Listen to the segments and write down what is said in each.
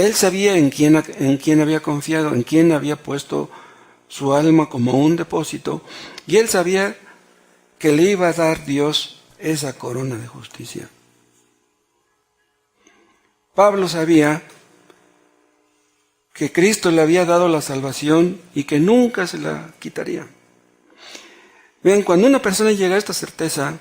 Él sabía en quién había confiado, en quién había puesto su alma como un depósito, y él sabía que le iba a dar Dios esa corona de justicia. Pablo sabía que Cristo le había dado la salvación y que nunca se la quitaría. Vean, cuando una persona llega a esta certeza,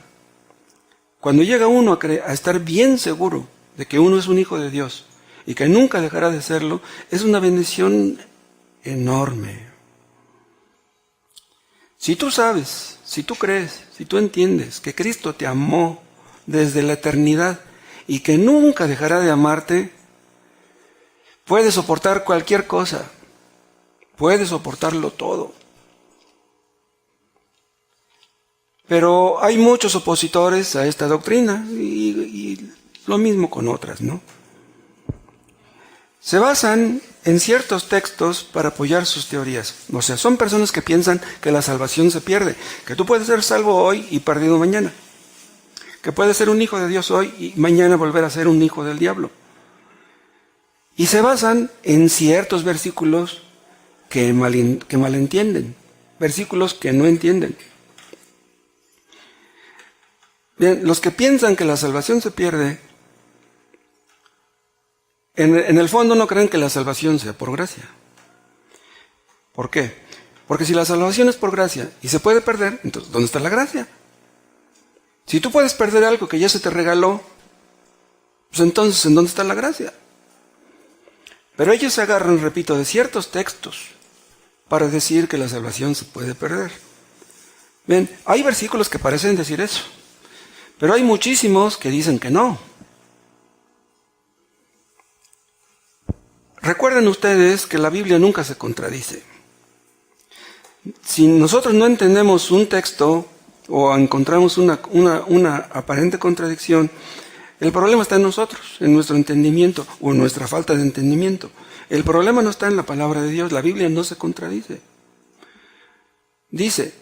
cuando llega uno a estar bien seguro de que uno es un hijo de Dios y que nunca dejará de serlo, es una bendición enorme. Si tú sabes, si tú crees, si tú entiendes que Cristo te amó desde la eternidad y que nunca dejará de amarte, puedes soportar cualquier cosa, puedes soportarlo todo. Pero hay muchos opositores a esta doctrina y lo mismo con otras, ¿no? Se basan en ciertos textos para apoyar sus teorías. O sea, son personas que piensan que la salvación se pierde, que tú puedes ser salvo hoy y perdido mañana, que puedes ser un hijo de Dios hoy y mañana volver a ser un hijo del diablo. Y se basan en ciertos versículos que malentienden, versículos que no entienden. Bien, los que piensan que la salvación se pierde, en el fondo no creen que la salvación sea por gracia. ¿Por qué? Porque si la salvación es por gracia y se puede perder, entonces ¿dónde está la gracia? Si tú puedes perder algo que ya se te regaló, pues entonces ¿en dónde está la gracia? Pero ellos se agarran, repito, de ciertos textos para decir que la salvación se puede perder. Bien, hay versículos que parecen decir eso, pero hay muchísimos que dicen que no. Recuerden ustedes que la Biblia nunca se contradice. Si nosotros no entendemos un texto o encontramos una aparente contradicción, el problema está en nosotros, en nuestro entendimiento o en nuestra falta de entendimiento. El problema no está en la palabra de Dios, la Biblia no se contradice. Dice,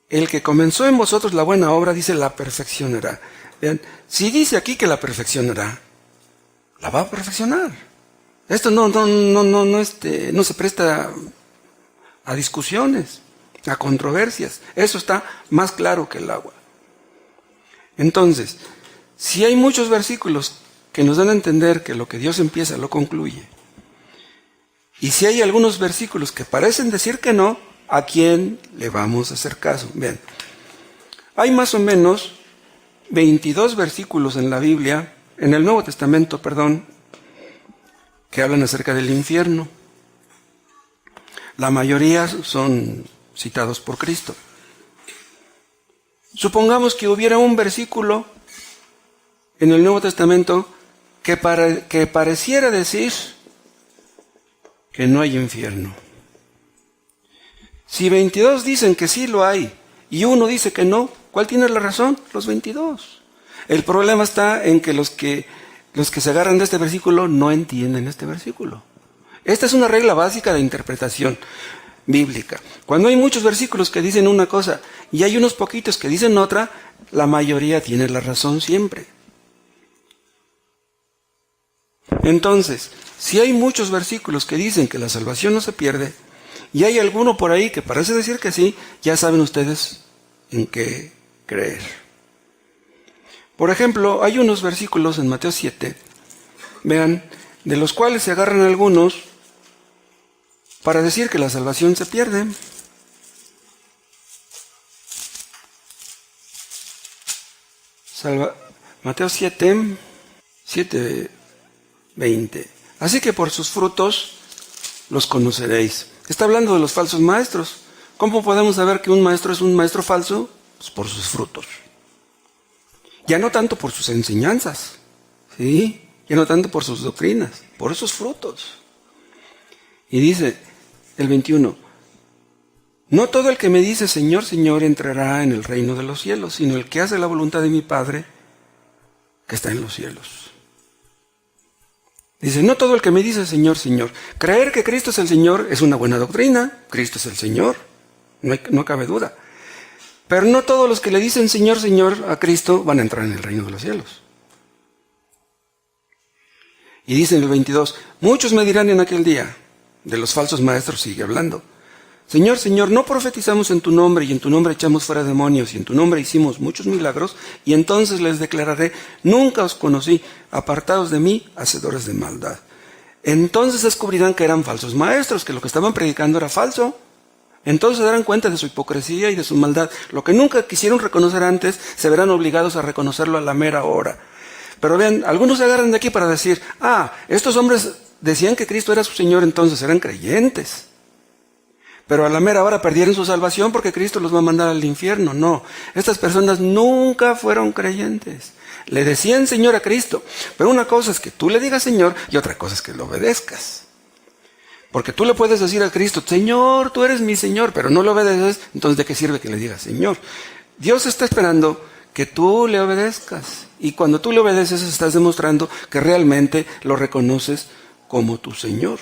el que comenzó en vosotros la buena obra, dice, la perfeccionará. Vean, si dice aquí que la perfeccionará, la va a perfeccionar. Esto no se presta a discusiones, a controversias. Eso está más claro que el agua. Entonces, si hay muchos versículos que nos dan a entender que lo que Dios empieza lo concluye, y si hay algunos versículos que parecen decir que no, ¿a quién le vamos a hacer caso? Vean, hay más o menos 22 versículos en la Biblia, en el Nuevo Testamento, que hablan acerca del infierno. La mayoría son citados por Cristo. Supongamos que hubiera un versículo en el Nuevo Testamento que pareciera decir que no hay infierno. Si 22 dicen que sí lo hay y uno dice que no, ¿cuál tiene la razón? Los 22. El problema está en que los que se agarran de este versículo no entienden este versículo. Esta es una regla básica de interpretación bíblica. Cuando hay muchos versículos que dicen una cosa y hay unos poquitos que dicen otra, la mayoría tiene la razón siempre. Entonces, si hay muchos versículos que dicen que la salvación no se pierde y hay alguno por ahí que parece decir que sí, ya saben ustedes en qué creer. Por ejemplo, hay unos versículos en Mateo 7, vean, de los cuales se agarran algunos para decir que la salvación se pierde. Mateo 7, 20. Así que por sus frutos los conoceréis. Está hablando de los falsos maestros. ¿Cómo podemos saber que un maestro es un maestro falso? Pues por sus frutos. Ya no tanto por sus enseñanzas, ¿sí? Ya no tanto por sus doctrinas, por esos frutos. Y dice el 21, no todo el que me dice Señor, Señor entrará en el reino de los cielos, sino el que hace la voluntad de mi Padre que está en los cielos. Dice, no todo el que me dice Señor, Señor. Creer que Cristo es el Señor es una buena doctrina, Cristo es el Señor, no cabe duda. Pero no todos los que le dicen Señor, Señor a Cristo van a entrar en el reino de los cielos. Y dice en el 22, muchos me dirán en aquel día, de los falsos maestros sigue hablando, Señor, Señor, ¿no profetizamos en tu nombre y en tu nombre echamos fuera demonios y en tu nombre hicimos muchos milagros? Y entonces les declararé, nunca os conocí, apartados de mí, hacedores de maldad. Entonces descubrirán que eran falsos maestros, que lo que estaban predicando era falso. Entonces se darán cuenta de su hipocresía y de su maldad. Lo que nunca quisieron reconocer antes, se verán obligados a reconocerlo a la mera hora. Pero vean, algunos se agarran de aquí para decir, estos hombres decían que Cristo era su Señor, entonces eran creyentes. Pero a la mera hora perdieron su salvación porque Cristo los va a mandar al infierno. No, estas personas nunca fueron creyentes. Le decían Señor a Cristo, pero una cosa es que tú le digas Señor y otra cosa es que lo obedezcas. Porque tú le puedes decir a Cristo, Señor, tú eres mi Señor, pero no lo obedeces, entonces ¿de qué sirve que le digas Señor? Dios está esperando que tú le obedezcas. Y cuando tú le obedeces estás demostrando que realmente lo reconoces como tu Señor.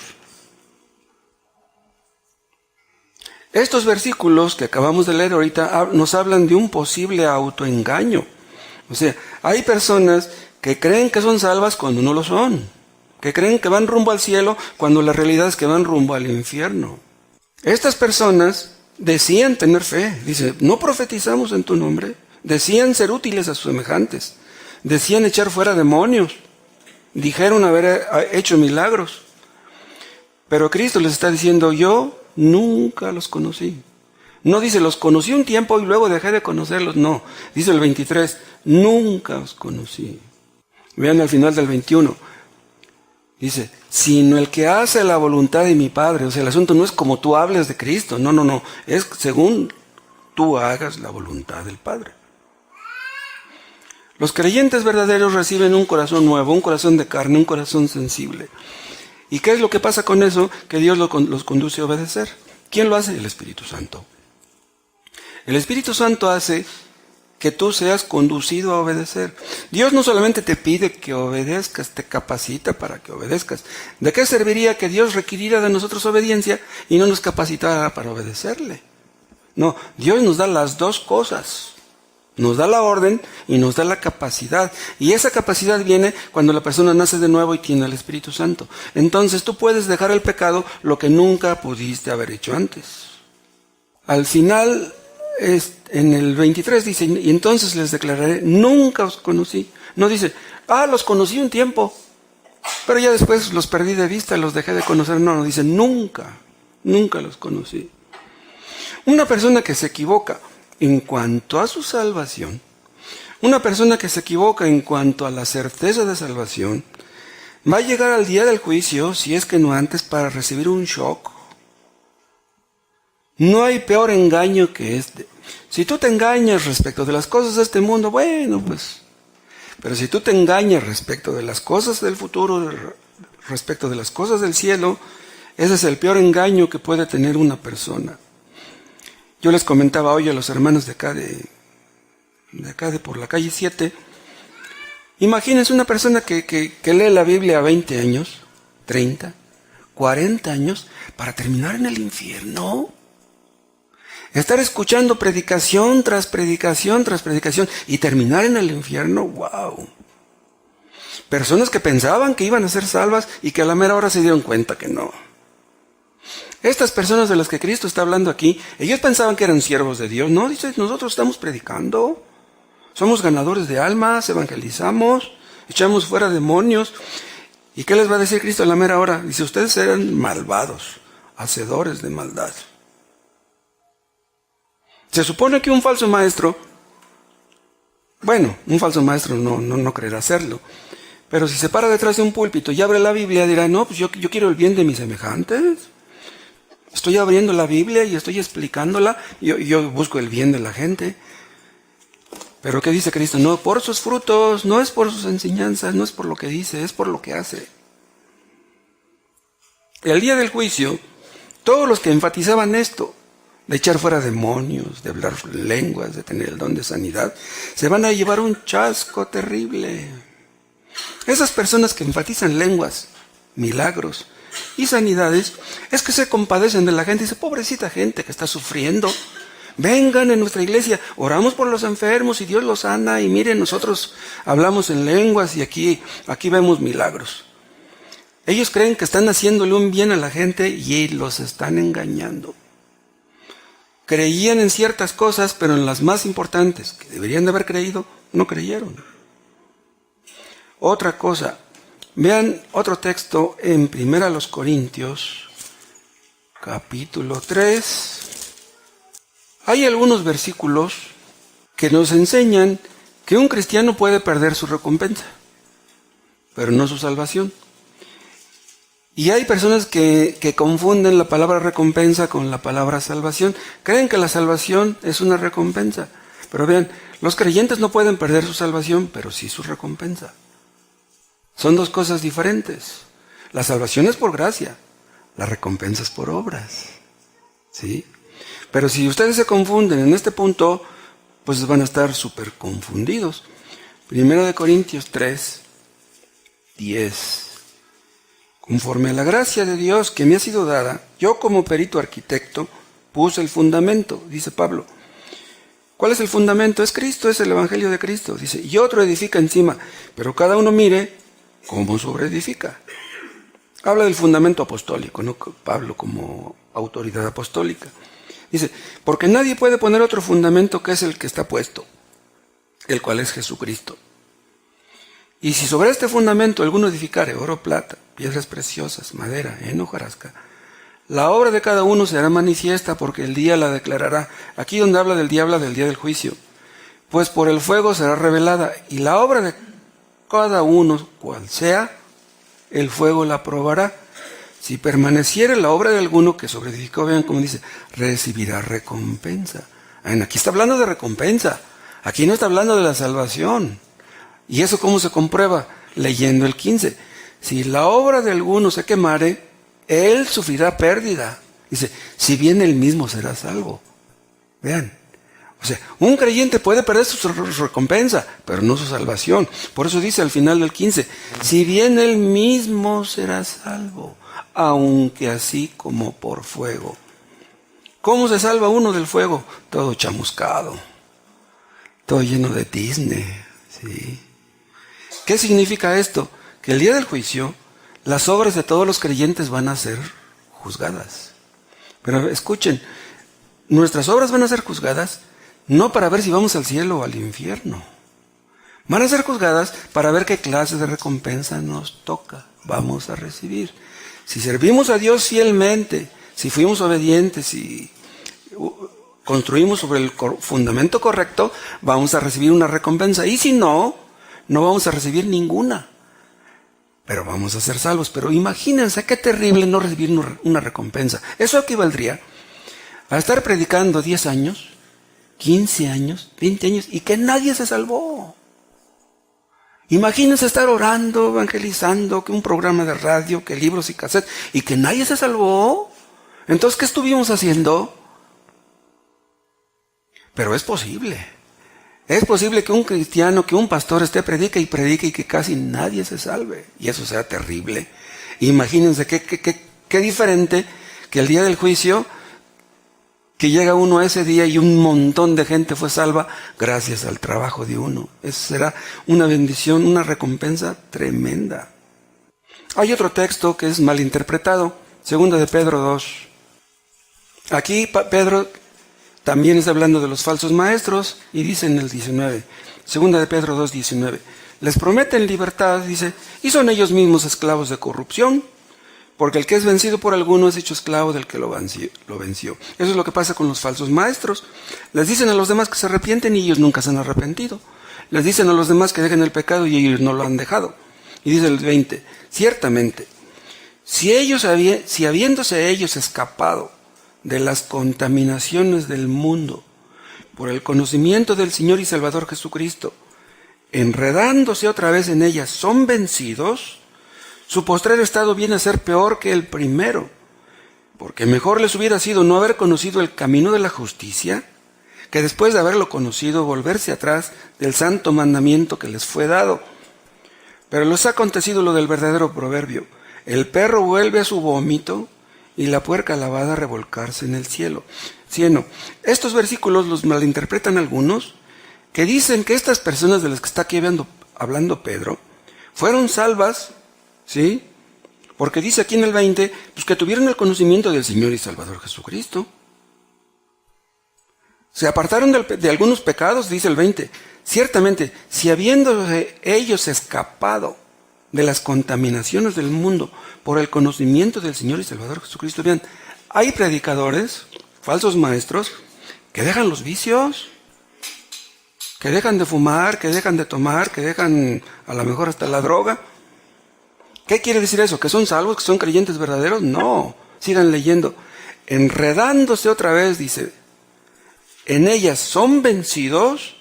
Estos versículos que acabamos de leer ahorita nos hablan de un posible autoengaño. O sea, hay personas que creen que son salvas cuando no lo son. Que creen que van rumbo al cielo cuando la realidad es que van rumbo al infierno. Estas personas decían tener fe. Dice, no profetizamos en tu nombre. Decían ser útiles a sus semejantes. Decían echar fuera demonios. Dijeron haber hecho milagros. Pero Cristo les está diciendo, yo nunca los conocí. No dice, los conocí un tiempo y luego dejé de conocerlos. No, dice el 23, nunca os conocí. Vean al final del 21. Dice, sino el que hace la voluntad de mi Padre. O sea, el asunto no es como tú hables de Cristo. No. Es según tú hagas la voluntad del Padre. Los creyentes verdaderos reciben un corazón nuevo, un corazón de carne, un corazón sensible. ¿Y qué es lo que pasa con eso? Que Dios los conduce a obedecer. ¿Quién lo hace? El Espíritu Santo. El Espíritu Santo hace que tú seas conducido a obedecer. Dios no solamente te pide que obedezcas, te capacita para que obedezcas. ¿De qué serviría que Dios requiriera de nosotros obediencia y no nos capacitara para obedecerle? No, Dios nos da las dos cosas. Nos da la orden y nos da la capacidad. Y esa capacidad viene cuando la persona nace de nuevo y tiene el Espíritu Santo. Entonces tú puedes dejar el pecado lo que nunca pudiste haber hecho antes. Al final, en el 23 dice, y entonces les declararé, nunca os conocí. No dice, los conocí un tiempo, pero ya después los perdí de vista, los dejé de conocer. No, dice, nunca los conocí. Una persona que se equivoca en cuanto a su salvación, una persona que se equivoca en cuanto a la certeza de salvación, va a llegar al día del juicio, si es que no antes, para recibir un shock. No hay peor engaño que este. Si tú te engañas respecto de las cosas de este mundo, bueno, pues. Pero si tú te engañas respecto de las cosas del futuro, respecto de las cosas del cielo, ese es el peor engaño que puede tener una persona. Yo les comentaba hoy a los hermanos de acá de por la calle 7. Imagínense una persona que lee la Biblia a 20 años, 30, 40 años, para terminar en el infierno. Estar escuchando predicación tras predicación tras predicación y terminar en el infierno, wow. Personas que pensaban que iban a ser salvas y que a la mera hora se dieron cuenta que no. Estas personas de las que Cristo está hablando aquí, ellos pensaban que eran siervos de Dios. No, dice, nosotros estamos predicando, somos ganadores de almas, evangelizamos, echamos fuera demonios. ¿Y qué les va a decir Cristo a la mera hora? Dice, ustedes eran malvados, hacedores de maldad. Se supone que un falso maestro, un falso maestro no creerá hacerlo, pero si se para detrás de un púlpito y abre la Biblia, dirá, no, pues yo quiero el bien de mis semejantes. Estoy abriendo la Biblia y estoy explicándola, yo busco el bien de la gente. Pero ¿qué dice Cristo? No, por sus frutos, no es por sus enseñanzas, no es por lo que dice, es por lo que hace. El día del juicio, todos los que enfatizaban esto, de echar fuera demonios, de hablar lenguas, de tener el don de sanidad, se van a llevar un chasco terrible. Esas personas que enfatizan lenguas, milagros y sanidades, es que se compadecen de la gente. Dice, pobrecita gente que está sufriendo. Vengan en nuestra iglesia, oramos por los enfermos y Dios los sana. Y miren, nosotros hablamos en lenguas y aquí vemos milagros. Ellos creen que están haciéndole un bien a la gente y los están engañando. Creían en ciertas cosas, pero en las más importantes, que deberían de haber creído, no creyeron. Otra cosa, vean otro texto en 1 Corintios, capítulo 3. Hay algunos versículos que nos enseñan que un cristiano puede perder su recompensa, pero no su salvación. Y hay personas que confunden la palabra recompensa con la palabra salvación. Creen que la salvación es una recompensa. Pero vean, los creyentes no pueden perder su salvación, pero sí su recompensa. Son dos cosas diferentes. La salvación es por gracia, la recompensa es por obras. ¿Sí? Pero si ustedes se confunden en este punto, pues van a estar súper confundidos. 1 Corintios 3, 10. Conforme a la gracia de Dios que me ha sido dada, yo como perito arquitecto puse el fundamento, dice Pablo. ¿Cuál es el fundamento? Es Cristo, es el Evangelio de Cristo. Dice, y otro edifica encima, pero cada uno mire cómo sobreedifica. Habla del fundamento apostólico, no Pablo como autoridad apostólica. Dice, porque nadie puede poner otro fundamento que es el que está puesto, el cual es Jesucristo. Y si sobre este fundamento alguno edificare oro, plata, piedras preciosas, madera, heno, hojarasca, la obra de cada uno será manifiesta porque el día la declarará. Aquí donde habla del día del juicio. Pues por el fuego será revelada y la obra de cada uno, cual sea, el fuego la probará. Si permaneciere la obra de alguno que sobreedificó, vean cómo dice, recibirá recompensa. Aquí está hablando de recompensa. Aquí no está hablando de la salvación. ¿Y eso cómo se comprueba? Leyendo el 15. Si la obra de alguno se quemare, él sufrirá pérdida. Dice, si bien él mismo será salvo. Vean. O sea, un creyente puede perder su recompensa, pero no su salvación. Por eso dice al final del 15, si bien él mismo será salvo, aunque así como por fuego. ¿Cómo se salva uno del fuego? Todo chamuscado, todo lleno de tizne. ¿Sí? ¿Qué significa esto? Que el día del juicio, las obras de todos los creyentes van a ser juzgadas. Pero escuchen, nuestras obras van a ser juzgadas no para ver si vamos al cielo o al infierno. Van a ser juzgadas para ver qué clase de recompensa nos toca, vamos a recibir. Si servimos a Dios fielmente, si fuimos obedientes, si construimos sobre el fundamento correcto, vamos a recibir una recompensa. Y si no, no vamos a recibir ninguna. Pero vamos a ser salvos. Pero imagínense qué terrible no recibir una recompensa. Eso equivaldría a estar predicando 10 años, 15 años, 20 años y que nadie se salvó. Imagínense estar orando, evangelizando, que un programa de radio, que libros y cassettes y que nadie se salvó. Entonces, ¿qué estuvimos haciendo? Pero es posible. Es posible que un cristiano, que un pastor esté predique y que casi nadie se salve. Y eso sea terrible. Imagínense qué diferente que el día del juicio, que llega uno a ese día y un montón de gente fue salva gracias al trabajo de uno. Eso será una bendición, una recompensa tremenda. Hay otro texto que es malinterpretado, 2 de Pedro 2. Aquí Pedro también está hablando de los falsos maestros y dice en el 19, 2 de Pedro 2, 19, les prometen libertad, dice, y son ellos mismos esclavos de corrupción, porque el que es vencido por alguno es hecho esclavo del que lo venció. Eso es lo que pasa con los falsos maestros. Les dicen a los demás que se arrepienten y ellos nunca se han arrepentido. Les dicen a los demás que dejen el pecado y ellos no lo han dejado. Y dice el 20, ciertamente, si habiéndose ellos escapado de las contaminaciones del mundo por el conocimiento del Señor y Salvador Jesucristo, enredándose otra vez en ellas, son vencidos, su postrer estado viene a ser peor que el primero, porque mejor les hubiera sido no haber conocido el camino de la justicia, que después de haberlo conocido volverse atrás del santo mandamiento que les fue dado. Pero les ha acontecido lo del verdadero proverbio, el perro vuelve a su vómito y la puerca lavada a revolcarse en el cielo. Estos versículos los malinterpretan algunos, que dicen que estas personas de las que está aquí hablando Pedro, fueron salvas, ¿sí?, Porque dice aquí en el 20, pues que tuvieron el conocimiento del Señor y Salvador Jesucristo. Se apartaron de algunos pecados, dice el 20. Ciertamente, si habiéndose ellos escapado de las contaminaciones del mundo por el conocimiento del Señor y Salvador Jesucristo, vean, hay predicadores, falsos maestros, que dejan los vicios, que dejan de fumar, que dejan de tomar, que dejan a lo mejor hasta la droga. ¿Qué quiere decir eso? ¿Que son salvos, que son creyentes verdaderos? No, sigan leyendo. Enredándose otra vez, dice, en ellas son vencidos,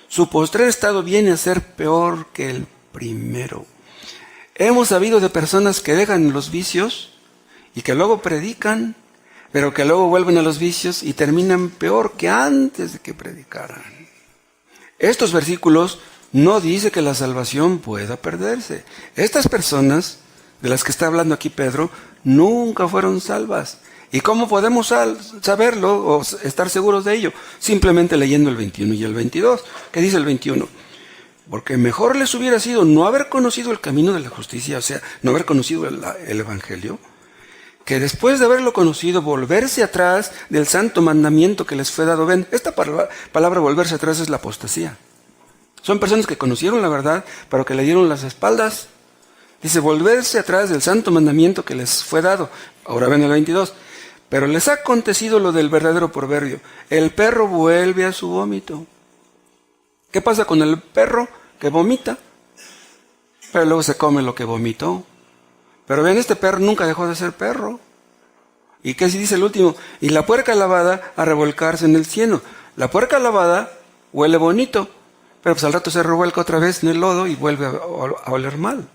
su postrer estado viene a ser peor que el primero. Hemos sabido de personas que dejan los vicios y que luego predican, pero que luego vuelven a los vicios y terminan peor que antes de que predicaran. Estos versículos no dice que la salvación pueda perderse. Estas personas de las que está hablando aquí Pedro nunca fueron salvas. ¿Y cómo podemos saberlo o estar seguros de ello? Simplemente leyendo el 21 y el 22. ¿Qué dice el 21? Porque mejor les hubiera sido no haber conocido el camino de la justicia, o sea, no haber conocido el Evangelio, que después de haberlo conocido, volverse atrás del santo mandamiento que les fue dado. Ven, esta palabra volverse atrás es la apostasía. Son personas que conocieron la verdad, pero que le dieron las espaldas. Dice, volverse atrás del santo mandamiento que les fue dado. Ahora ven el 22. Pero les ha acontecido lo del verdadero proverbio. El perro vuelve a su vómito. ¿Qué pasa con el perro que vomita? Pero luego se come lo que vomitó. Pero ven, este perro nunca dejó de ser perro. ¿Y qué si dice el último? Y la puerca lavada a revolcarse en el cieno. La puerca lavada huele bonito, pero pues al rato se revuelca otra vez en el lodo y vuelve a oler mal.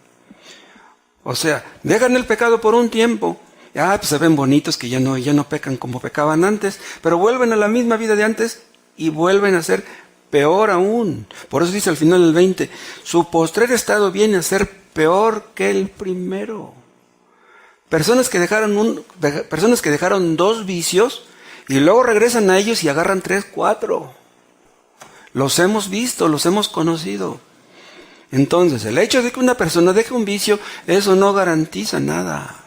O sea, dejan el pecado por un tiempo. Pues se ven bonitos que ya no pecan como pecaban antes, pero vuelven a la misma vida de antes y vuelven a ser peor aún. Por eso dice al final del 20, su postrer estado viene a ser peor que el primero. Personas que dejaron 2 vicios y luego regresan a ellos y agarran 3, 4. Los hemos visto, los hemos conocido. Entonces, el hecho de que una persona deje un vicio, eso no garantiza nada.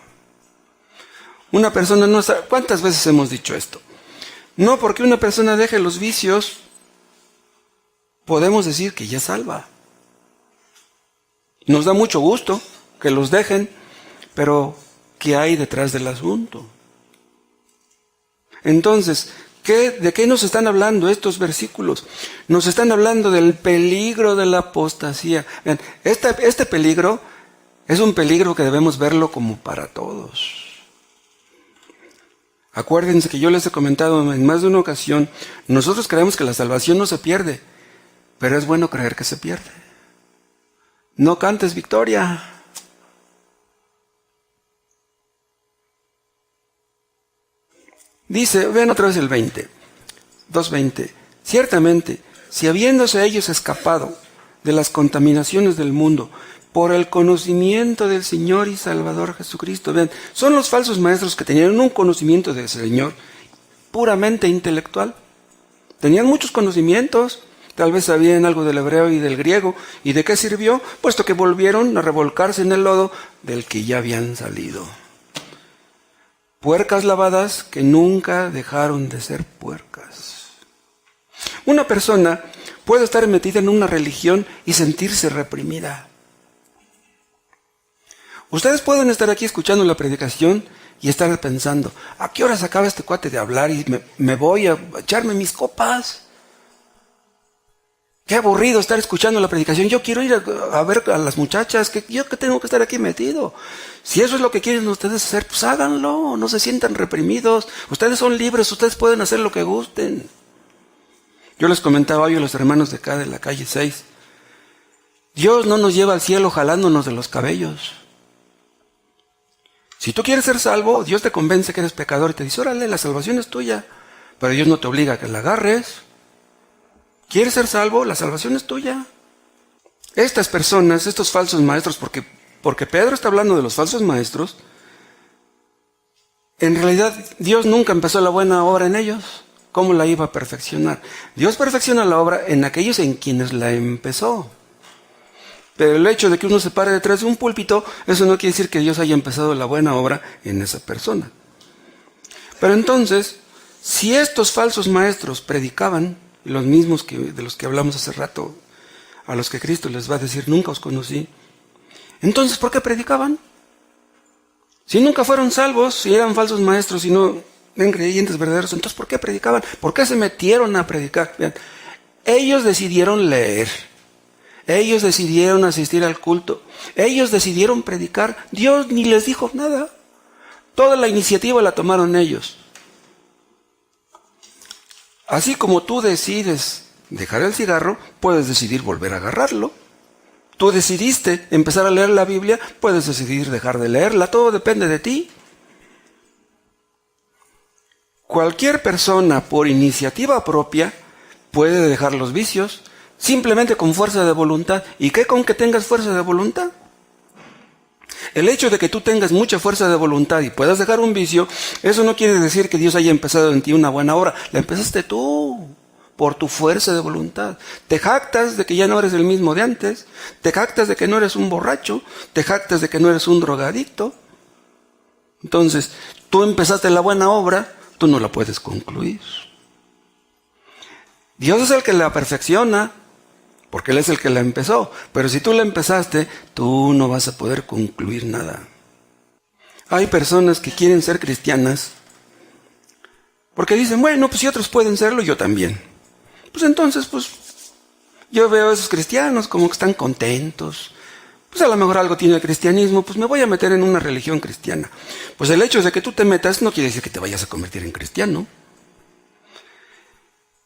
Una persona no está... ¿Cuántas veces hemos dicho esto? No porque una persona deje los vicios, podemos decir que ya es salva. Nos da mucho gusto que los dejen, pero ¿qué hay detrás del asunto? Entonces, ¿de qué nos están hablando estos versículos? Nos están hablando del peligro de la apostasía. Vean, este peligro es un peligro que debemos verlo como para todos. Acuérdense que yo les he comentado en más de una ocasión, nosotros creemos que la salvación no se pierde, pero es bueno creer que se pierde. No cantes victoria. Dice, ven otra vez el 20, 2:20. Ciertamente, si habiéndose ellos escapado de las contaminaciones del mundo por el conocimiento del Señor y Salvador Jesucristo, vean, son los falsos maestros que tenían un conocimiento del Señor puramente intelectual. Tenían muchos conocimientos, tal vez sabían algo del hebreo y del griego. ¿Y de qué sirvió? Puesto que volvieron a revolcarse en el lodo del que ya habían salido. Puercas lavadas que nunca dejaron de ser puercas. Una persona puede estar metida en una religión y sentirse reprimida. Ustedes pueden estar aquí escuchando la predicación y estar pensando, ¿a qué hora se acaba este cuate de hablar y me voy a echarme mis copas? Qué aburrido estar escuchando la predicación. Yo quiero ir a ver a las muchachas, yo que tengo que estar aquí metido. Si eso es lo que quieren ustedes hacer, pues háganlo, no se sientan reprimidos. Ustedes son libres, ustedes pueden hacer lo que gusten. Yo les comentaba hoy a los hermanos de acá de la calle 6. Dios no nos lleva al cielo jalándonos de los cabellos. Si tú quieres ser salvo, Dios te convence que eres pecador y te dice, órale, la salvación es tuya. Pero Dios no te obliga a que la agarres. ¿Quieres ser salvo? La salvación es tuya. Estas personas, estos falsos maestros, porque Pedro está hablando de los falsos maestros, en realidad Dios nunca empezó la buena obra en ellos. ¿Cómo la iba a perfeccionar? Dios perfecciona la obra en aquellos en quienes la empezó. Pero el hecho de que uno se pare detrás de un púlpito, eso no quiere decir que Dios haya empezado la buena obra en esa persona. Pero entonces, si estos falsos maestros predicaban, los mismos de los que hablamos hace rato, a los que Cristo les va a decir, nunca os conocí, entonces, ¿por qué predicaban? Si nunca fueron salvos, si eran falsos maestros, si no eran creyentes verdaderos, entonces ¿por qué predicaban? ¿Por qué se metieron a predicar? Vean, ellos decidieron leer, ellos decidieron asistir al culto, ellos decidieron predicar, Dios ni les dijo nada, toda la iniciativa la tomaron ellos. Así como tú decides dejar el cigarro, puedes decidir volver a agarrarlo. Tú decidiste empezar a leer la Biblia, puedes decidir dejar de leerla, todo depende de ti. Cualquier persona por iniciativa propia puede dejar los vicios, simplemente con fuerza de voluntad. ¿Y qué con que tengas fuerza de voluntad? El hecho de que tú tengas mucha fuerza de voluntad y puedas dejar un vicio, eso no quiere decir que Dios haya empezado en ti una buena obra. La empezaste tú, por tu fuerza de voluntad. Te jactas de que ya no eres el mismo de antes, te jactas de que no eres un borracho, te jactas de que no eres un drogadicto. Entonces, tú empezaste la buena obra, tú no la puedes concluir. Dios es el que la perfecciona, porque Él es el que la empezó. Pero si tú la empezaste, tú no vas a poder concluir nada. Hay personas que quieren ser cristianas porque dicen, bueno, pues si otros pueden serlo, yo también. Pues entonces, pues, yo veo a esos cristianos como que están contentos. Pues a lo mejor algo tiene el cristianismo, pues me voy a meter en una religión cristiana. Pues el hecho de que tú te metas no quiere decir que te vayas a convertir en cristiano.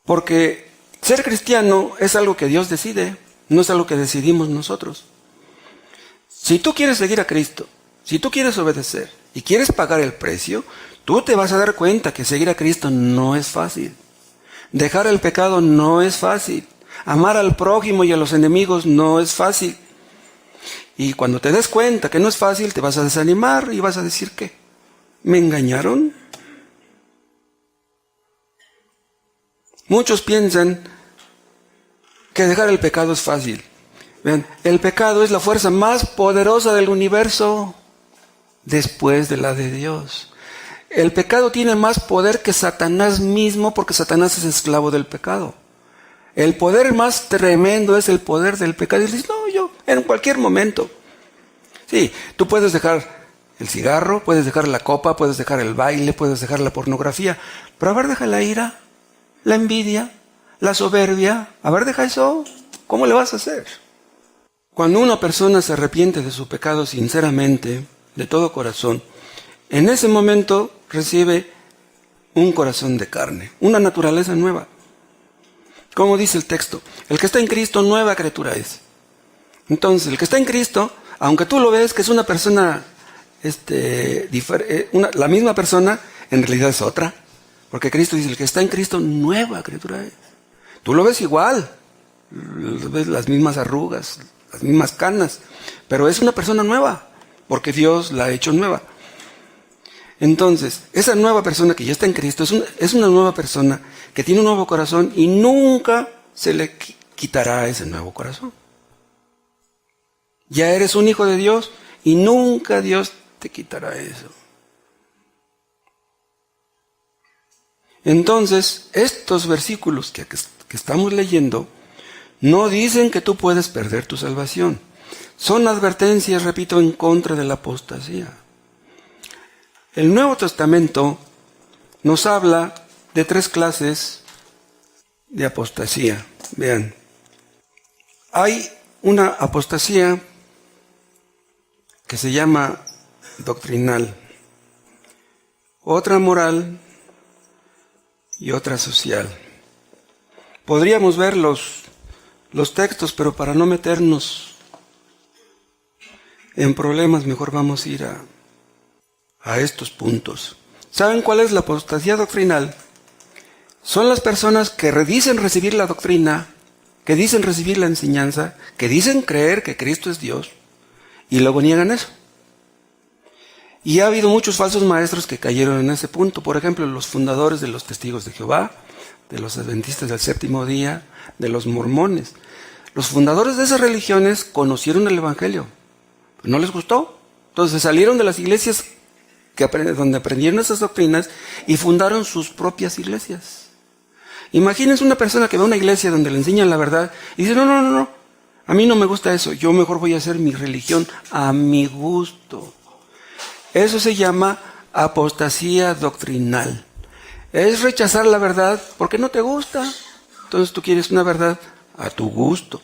Porque ser cristiano es algo que Dios decide, no es algo que decidimos nosotros. Si tú quieres seguir a Cristo, si tú quieres obedecer y quieres pagar el precio, tú te vas a dar cuenta que seguir a Cristo no es fácil. Dejar el pecado no es fácil. Amar al prójimo y a los enemigos no es fácil. Y cuando te des cuenta que no es fácil, te vas a desanimar y vas a decir, ¿qué? ¿Me engañaron? Muchos piensan que dejar el pecado es fácil. Vean, el pecado es la fuerza más poderosa del universo después de la de Dios. El pecado tiene más poder que Satanás mismo, porque Satanás es esclavo del pecado. El poder más tremendo es el poder del pecado. Y dices, no, yo, en cualquier momento. Sí, tú puedes dejar el cigarro, puedes dejar la copa, puedes dejar el baile, puedes dejar la pornografía. Pero a ver, deja la ira, la envidia, la soberbia. A ver, deja eso. ¿Cómo le vas a hacer? Cuando una persona se arrepiente de su pecado sinceramente, de todo corazón, en ese momento recibe un corazón de carne, una naturaleza nueva. Como dice el texto, el que está en Cristo, nueva criatura es. Entonces, el que está en Cristo, aunque tú lo ves que es una persona, la misma persona, en realidad es otra. Porque Cristo dice, el que está en Cristo, nueva criatura es. Tú lo ves igual, ves las mismas arrugas, las mismas canas, pero es una persona nueva, porque Dios la ha hecho nueva. Entonces, esa nueva persona que ya está en Cristo es una nueva persona que tiene un nuevo corazón y nunca se le quitará ese nuevo corazón. Ya eres un hijo de Dios y nunca Dios te quitará eso. Entonces, estos versículos que estamos leyendo no dicen que tú puedes perder tu salvación. Son advertencias, repito, en contra de la apostasía. El Nuevo Testamento nos habla de 3 clases de apostasía. Vean, hay una apostasía que se llama doctrinal, otra moral y otra social. Podríamos ver los textos, pero para no meternos en problemas, mejor vamos a ir a estos puntos. ¿Saben cuál es la apostasía doctrinal? Son las personas que dicen recibir la doctrina, que dicen recibir la enseñanza, que dicen creer que Cristo es Dios, y luego niegan eso. Y ha habido muchos falsos maestros que cayeron en ese punto. Por ejemplo, los fundadores de los Testigos de Jehová, de los Adventistas del Séptimo Día, de los mormones. Los fundadores de esas religiones conocieron el Evangelio, pero no les gustó. Entonces salieron de las iglesias donde aprendieron esas doctrinas y fundaron sus propias iglesias. Imagínense una persona que va a una iglesia donde le enseñan la verdad y dice, no, a mí no me gusta eso, yo mejor voy a hacer mi religión a mi gusto. Eso se llama apostasía doctrinal. Es rechazar la verdad porque no te gusta. Entonces tú quieres una verdad a tu gusto.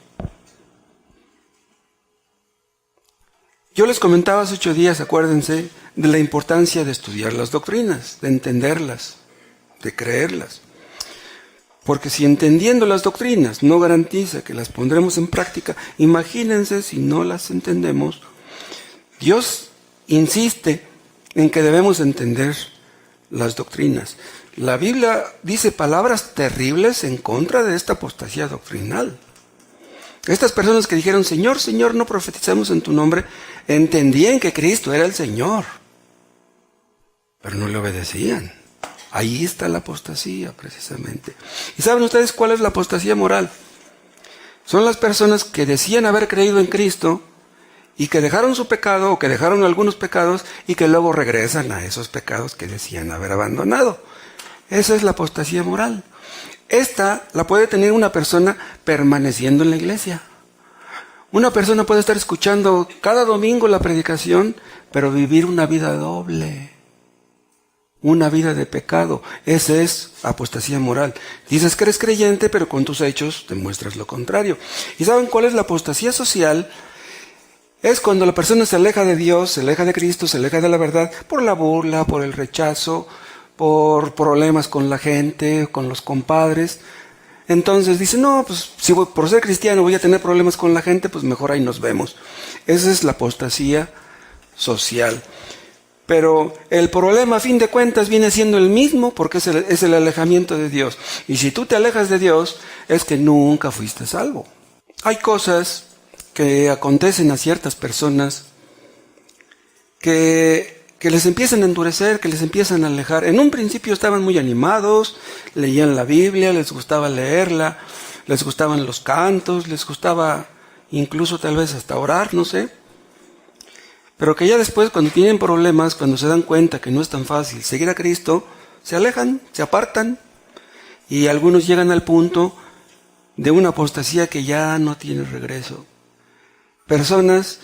Yo les comentaba hace 8 días, acuérdense, de la importancia de estudiar las doctrinas, de entenderlas, de creerlas. Porque si entendiendo las doctrinas no garantiza que las pondremos en práctica, imagínense si no las entendemos. Dios insiste en que debemos entender las doctrinas. La Biblia dice palabras terribles en contra de esta apostasía doctrinal. Estas personas que dijeron, Señor, Señor, no profetizamos en tu nombre, entendían que Cristo era el Señor, pero no le obedecían. Ahí está la apostasía, precisamente. ¿Y saben ustedes cuál es la apostasía moral? Son las personas que decían haber creído en Cristo y que dejaron su pecado o que dejaron algunos pecados y que luego regresan a esos pecados que decían haber abandonado. Esa es la apostasía moral. Esta la puede tener una persona permaneciendo en la iglesia. Una persona puede estar escuchando cada domingo la predicación, pero vivir una vida doble. Una vida de pecado. Esa es apostasía moral. Dices que eres creyente, pero con tus hechos demuestras lo contrario. ¿Y saben cuál es la apostasía social? Es cuando la persona se aleja de Dios, se aleja de Cristo, se aleja de la verdad, por la burla, por el rechazo, por problemas con la gente, con los compadres. Entonces dice, no, pues si por ser cristiano voy a tener problemas con la gente, pues mejor ahí nos vemos. Esa es la apostasía social. Pero el problema a fin de cuentas viene siendo el mismo porque es el alejamiento de Dios. Y si tú te alejas de Dios, es que nunca fuiste salvo. Hay cosas que acontecen a ciertas personas que les empiezan a endurecer, que les empiezan a alejar. En un principio estaban muy animados, leían la Biblia, les gustaba leerla, les gustaban los cantos, les gustaba incluso tal vez hasta orar, no sé. Pero que ya después, cuando tienen problemas, cuando se dan cuenta que no es tan fácil seguir a Cristo, se alejan, se apartan, y algunos llegan al punto de una apostasía que ya no tiene regreso. Personas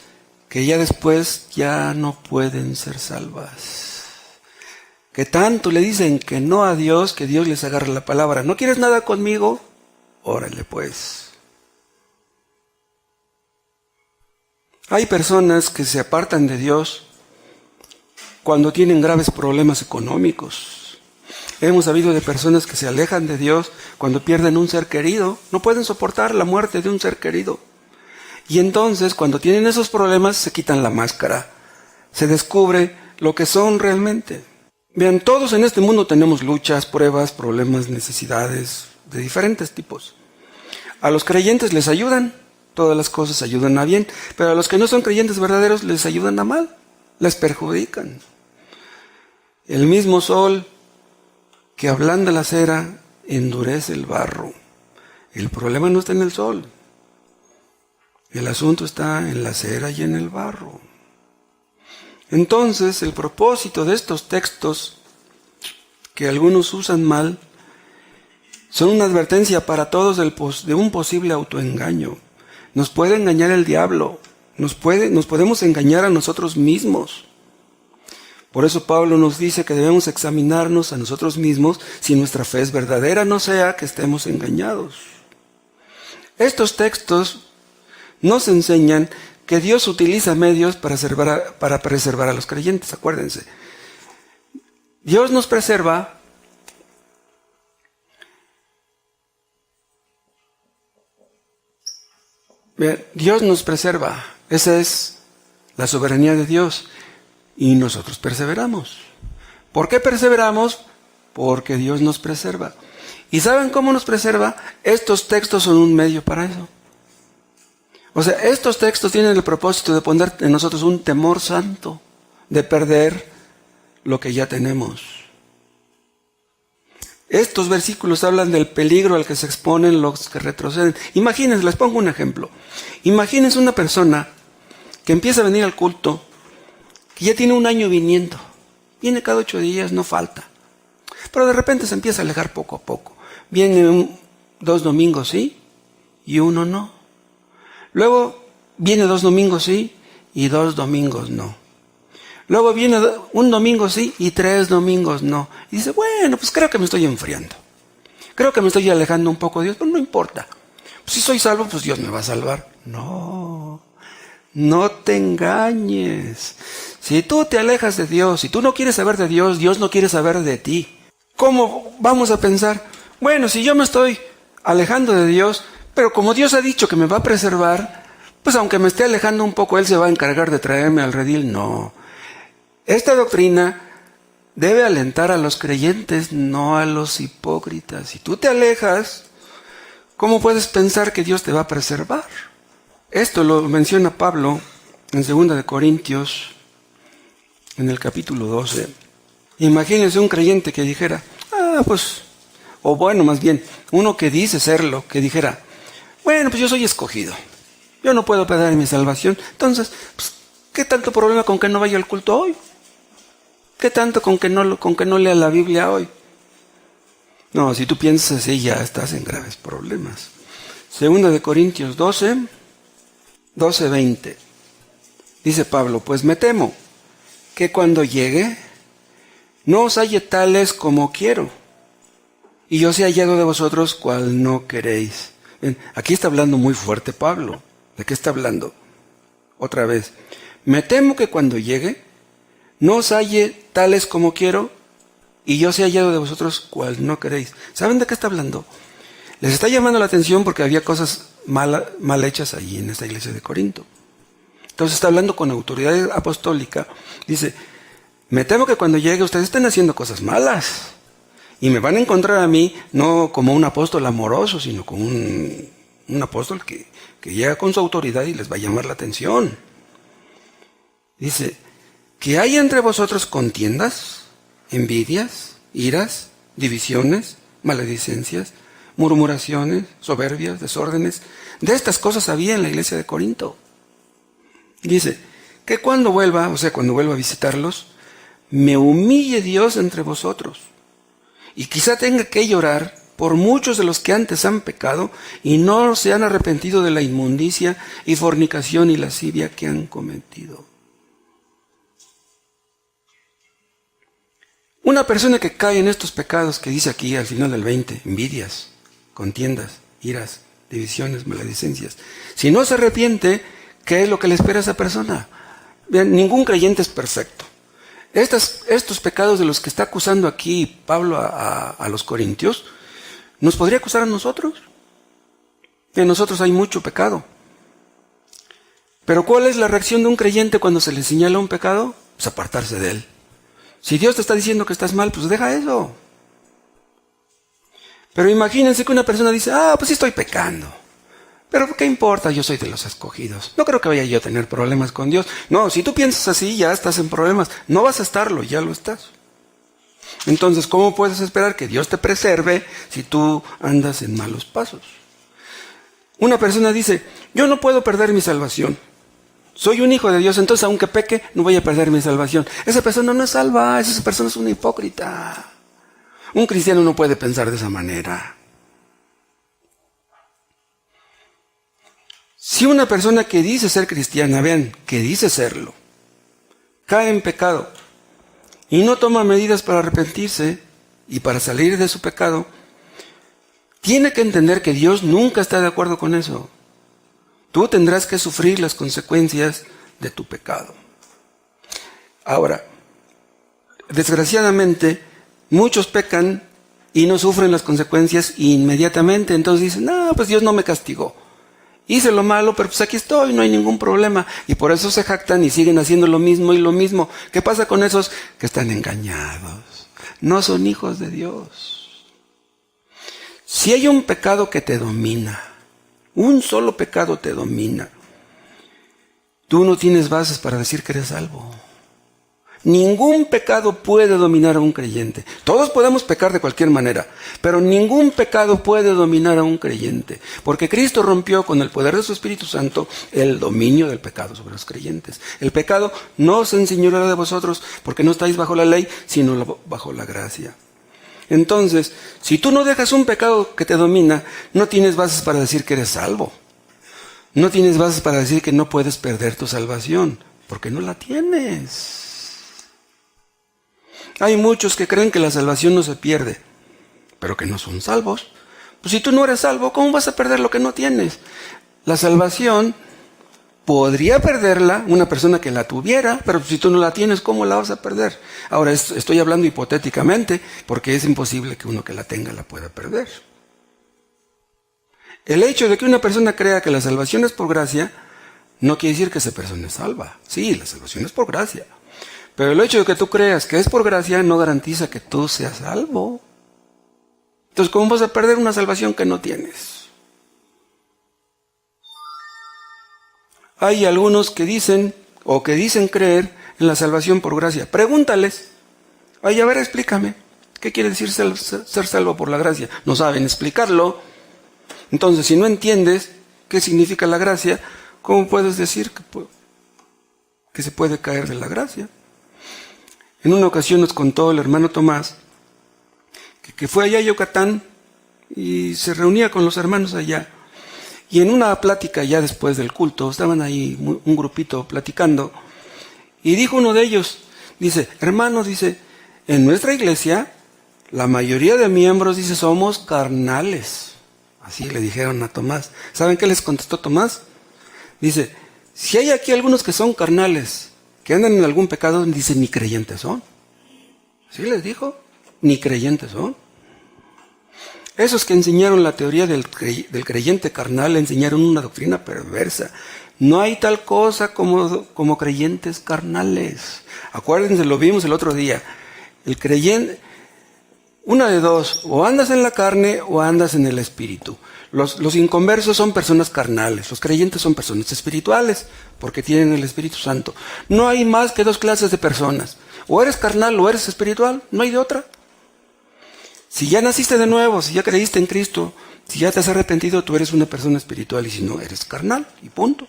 que ya después ya no pueden ser salvas. Que tanto le dicen que no a Dios, que Dios les agarra la palabra. ¿No quieres nada conmigo? Órale pues. Hay personas que se apartan de Dios cuando tienen graves problemas económicos. Hemos sabido de personas que se alejan de Dios cuando pierden un ser querido. No pueden soportar la muerte de un ser querido. Y entonces, cuando tienen esos problemas, se quitan la máscara. Se descubre lo que son realmente. Vean, todos en este mundo tenemos luchas, pruebas, problemas, necesidades de diferentes tipos. A los creyentes les ayudan, todas las cosas ayudan a bien, pero a los que no son creyentes verdaderos les ayudan a mal, les perjudican. El mismo sol que ablanda la cera endurece el barro. El problema no está en el sol. El asunto está en la cera y en el barro. Entonces, el propósito de estos textos, que algunos usan mal, son una advertencia para todos de un posible autoengaño. Nos puede engañar el diablo, nos podemos engañar a nosotros mismos. Por eso Pablo nos dice que debemos examinarnos a nosotros mismos si nuestra fe es verdadera, no sea que estemos engañados. Estos textos nos enseñan que Dios utiliza medios para preservar a los creyentes, acuérdense. Dios nos preserva Dios nos preserva. Esa es la soberanía de Dios. Y nosotros perseveramos. ¿Por qué perseveramos? Porque Dios nos preserva. ¿Y saben cómo nos preserva? Estos textos son un medio para eso. O sea, estos textos tienen el propósito de poner en nosotros un temor santo, de perder lo que ya tenemos. Estos versículos hablan del peligro al que se exponen los que retroceden. Imagínense, les pongo un ejemplo. Imagínense una persona que empieza a venir al culto, que ya tiene un año viniendo. Viene cada 8 días, no falta. Pero de repente se empieza a alejar poco a poco. Viene 2 domingos sí y 1 no. Luego viene 2 domingos sí y 2 domingos no. Luego viene 1 domingo sí y 3 domingos no. Y dice, bueno, pues creo que me estoy enfriando. Creo que me estoy alejando un poco de Dios, pero no importa. Pues si soy salvo, pues Dios me va a salvar. No, no te engañes. Si tú te alejas de Dios, si tú no quieres saber de Dios, Dios no quiere saber de ti. ¿Cómo vamos a pensar? Bueno, si yo me estoy alejando de Dios, pero como Dios ha dicho que me va a preservar, pues aunque me esté alejando un poco, Él se va a encargar de traerme al redil. No. Esta doctrina debe alentar a los creyentes, no a los hipócritas. Si tú te alejas, ¿cómo puedes pensar que Dios te va a preservar? Esto lo menciona Pablo en 2 de Corintios, en el capítulo 12. Imagínense un creyente que dijera, o bueno, más bien, uno que dice serlo, que dijera, bueno, pues yo soy escogido. Yo no puedo perder mi salvación. Entonces, pues, ¿qué tanto problema con que no vaya al culto hoy? ¿Qué tanto con que no lea la Biblia hoy? No, si tú piensas así, ya estás en graves problemas. 2 de Corintios 12, 20. Dice Pablo, pues me temo que cuando llegue, no os halle tales como quiero, y yo sea hallado de vosotros cual no queréis. Bien, aquí está hablando muy fuerte Pablo. ¿De qué está hablando? Otra vez. Me temo que cuando llegue, no os halle tales como quiero, y yo sea hallado de vosotros cual no queréis. ¿Saben de qué está hablando? Les está llamando la atención porque había cosas mal hechas allí en esta iglesia de Corinto. Entonces está hablando con autoridad apostólica. Dice, me temo que cuando llegue ustedes estén haciendo cosas malas. Y me van a encontrar a mí no como un apóstol amoroso, sino como un apóstol que llega con su autoridad y les va a llamar la atención. Dice, que hay entre vosotros contiendas, envidias, iras, divisiones, maledicencias, murmuraciones, soberbias, desórdenes. De estas cosas había en la iglesia de Corinto. Dice, que cuando vuelva a visitarlos, me humille Dios entre vosotros. Y quizá tenga que llorar por muchos de los que antes han pecado y no se han arrepentido de la inmundicia y fornicación y lascivia que han cometido. Una persona que cae en estos pecados que dice aquí al final del 20, envidias, contiendas, iras, divisiones, maledicencias, si no se arrepiente, ¿qué es lo que le espera a esa persona? Bien, ningún creyente es perfecto. Estos pecados de los que está acusando aquí Pablo a los corintios, ¿nos podría acusar a nosotros? En nosotros hay mucho pecado. Pero ¿cuál es la reacción de un creyente cuando se le señala un pecado? Pues apartarse de él. Si Dios te está diciendo que estás mal, pues deja eso. Pero imagínense que una persona dice, pues sí estoy pecando. Pero ¿qué importa? Yo soy de los escogidos. No creo que vaya yo a tener problemas con Dios. No, si tú piensas así, ya estás en problemas. No vas a estarlo, ya lo estás. Entonces, ¿cómo puedes esperar que Dios te preserve si tú andas en malos pasos? Una persona dice, yo no puedo perder mi salvación. Soy un hijo de Dios, entonces aunque peque, no voy a perder mi salvación. Esa persona no es salva, esa persona es una hipócrita. Un cristiano no puede pensar de esa manera. Si una persona que dice ser cristiana, vean, que dice serlo, cae en pecado y no toma medidas para arrepentirse y para salir de su pecado, tiene que entender que Dios nunca está de acuerdo con eso. Tú tendrás que sufrir las consecuencias de tu pecado. Ahora, desgraciadamente, muchos pecan y no sufren las consecuencias inmediatamente. Entonces dicen, no, pues Dios no me castigó. Hice lo malo, pero pues aquí estoy, no hay ningún problema. Y por eso se jactan y siguen haciendo lo mismo y lo mismo. ¿Qué pasa con esos que están engañados? No son hijos de Dios. Si hay un pecado que te domina, un solo pecado te domina, tú no tienes bases para decir que eres salvo. Ningún pecado puede dominar a un creyente. Todos podemos pecar de cualquier manera, pero ningún pecado puede dominar a un creyente, porque Cristo rompió con el poder de su Espíritu Santo el dominio del pecado sobre los creyentes. El pecado no se enseñoreará de vosotros, porque no estáis bajo la ley, sino bajo la gracia. Entonces, si tú no dejas un pecado que te domina, no tienes bases para decir que eres salvo. No tienes bases para decir que no puedes perder tu salvación, porque no la tienes. Hay muchos que creen que la salvación no se pierde, pero que no son salvos. Pues si tú no eres salvo, ¿cómo vas a perder lo que no tienes? La salvación podría perderla una persona que la tuviera, pero si tú no la tienes, ¿cómo la vas a perder? Ahora, estoy hablando hipotéticamente, porque es imposible que uno que la tenga la pueda perder. El hecho de que una persona crea que la salvación es por gracia, no quiere decir que esa persona es salva. Sí, la salvación es por gracia. Pero el hecho de que tú creas que es por gracia no garantiza que tú seas salvo. Entonces, ¿cómo vas a perder una salvación que no tienes? Hay algunos que dicen creer en la salvación por gracia. Pregúntales. Ay, a ver, explícame. ¿Qué quiere decir ser salvo por la gracia? No saben explicarlo. Entonces, si no entiendes qué significa la gracia, ¿cómo puedes decir que se puede caer de la gracia? En una ocasión nos contó el hermano Tomás que fue allá a Yucatán y se reunía con los hermanos allá. Y en una plática ya después del culto, estaban ahí un grupito platicando, y dijo uno de ellos, dice, hermanos, dice, en nuestra iglesia, la mayoría de miembros, dice, somos carnales. Así le dijeron a Tomás. ¿Saben qué les contestó Tomás? Dice, si hay aquí algunos que son carnales, que andan en algún pecado, dice, ni creyentes son. ¿Sí les dijo? Ni creyentes son. Esos que enseñaron la teoría del creyente carnal enseñaron una doctrina perversa. No hay tal cosa como creyentes carnales. Acuérdense, lo vimos el otro día. El creyente, una de dos, o andas en la carne o andas en el espíritu. Los inconversos son personas carnales, los creyentes son personas espirituales, porque tienen el Espíritu Santo. No hay más que dos clases de personas. O eres carnal o eres espiritual, no hay de otra. Si ya naciste de nuevo, si ya creíste en Cristo, si ya te has arrepentido, tú eres una persona espiritual, y si no, eres carnal, y punto.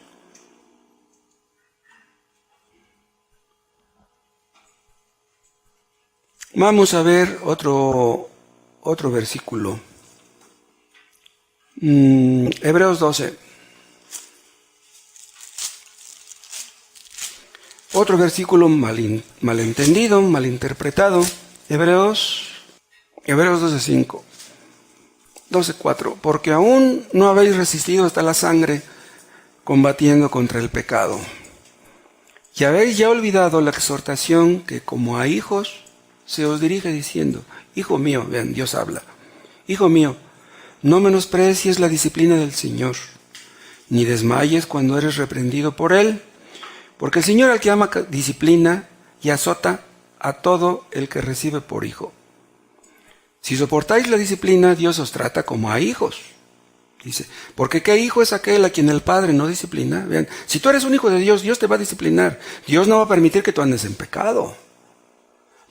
Vamos a ver otro versículo. Hebreos 12. Otro versículo malentendido, malinterpretado. Hebreos 12:5. 12:4. Porque aún no habéis resistido hasta la sangre, combatiendo contra el pecado. Y habéis ya olvidado la exhortación que como a hijos se os dirige diciendo, hijo mío, vean, Dios habla, hijo mío, no menosprecies la disciplina del Señor, ni desmayes cuando eres reprendido por Él, porque el Señor al que ama disciplina y azota a todo el que recibe por hijo. Si soportáis la disciplina, Dios os trata como a hijos. Dice, porque ¿qué hijo es aquel a quien el Padre no disciplina? Vean, si tú eres un hijo de Dios, Dios te va a disciplinar. Dios no va a permitir que tú andes en pecado.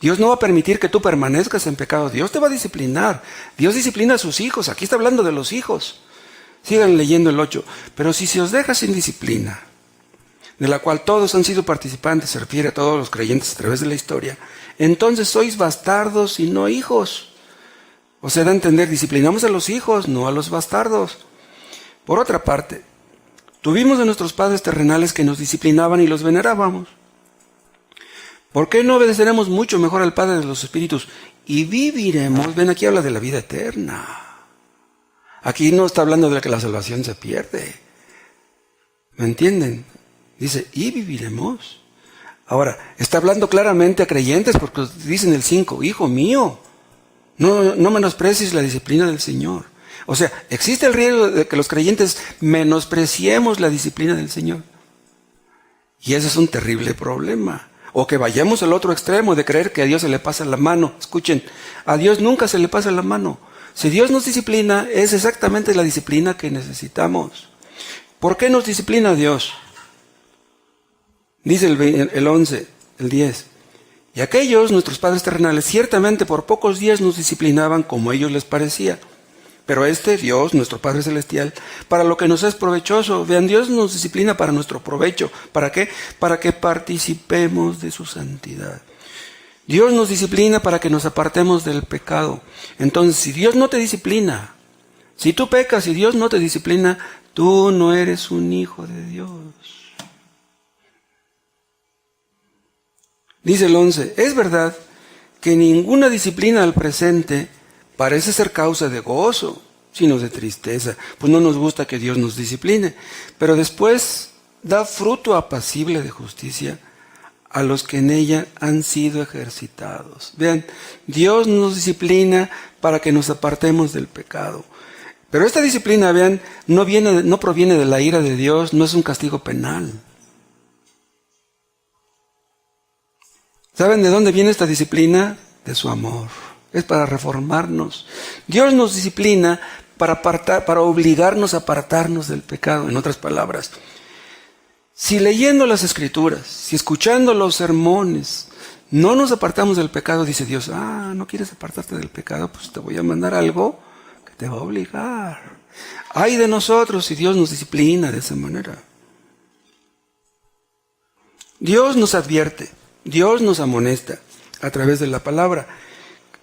Dios no va a permitir que tú permanezcas en pecado. Dios te va a disciplinar. Dios disciplina a sus hijos. Aquí está hablando de los hijos. Sigan leyendo el 8. Pero si se os deja sin disciplina, de la cual todos han sido participantes, se refiere a todos los creyentes a través de la historia, entonces sois bastardos y no hijos. O sea, da a entender, disciplinamos a los hijos, no a los bastardos. Por otra parte, tuvimos a nuestros padres terrenales que nos disciplinaban y los venerábamos. ¿Por qué no obedeceremos mucho mejor al Padre de los Espíritus y viviremos? Ven, aquí habla de la vida eterna. Aquí no está hablando de que la salvación se pierde. ¿Me entienden? Dice, y viviremos. Ahora, está hablando claramente a creyentes porque dice en el 5, hijo mío, no menosprecies la disciplina del Señor. O sea, existe el riesgo de que los creyentes menospreciemos la disciplina del Señor. Y ese es un terrible problema. O que vayamos al otro extremo de creer que a Dios se le pasa la mano. Escuchen, a Dios nunca se le pasa la mano. Si Dios nos disciplina, es exactamente la disciplina que necesitamos. ¿Por qué nos disciplina Dios? Dice el 11, el 10. Y aquellos, nuestros padres terrenales, ciertamente por pocos días nos disciplinaban como a ellos les parecía. Pero Dios, nuestro Padre Celestial, para lo que nos es provechoso. Vean, Dios nos disciplina para nuestro provecho. ¿Para qué? Para que participemos de su santidad. Dios nos disciplina para que nos apartemos del pecado. Entonces, si Dios no te disciplina, si tú pecas y Dios no te disciplina, tú no eres un hijo de Dios. Dice el 11, es verdad que ninguna disciplina al presente parece ser causa de gozo, sino de tristeza. Pues no nos gusta que Dios nos discipline, pero después da fruto apacible de justicia a los que en ella han sido ejercitados. Vean, Dios nos disciplina para que nos apartemos del pecado. Pero esta disciplina, vean, no proviene de la ira de Dios, no es un castigo penal. ¿Saben de dónde viene esta disciplina? De su amor. Es para reformarnos. Dios nos disciplina para obligarnos a apartarnos del pecado. En otras palabras, si leyendo las Escrituras, si escuchando los sermones, no nos apartamos del pecado, dice Dios, ¿no quieres apartarte del pecado? Pues te voy a mandar algo que te va a obligar. Ay de nosotros si Dios nos disciplina de esa manera. Dios nos advierte, Dios nos amonesta a través de la palabra.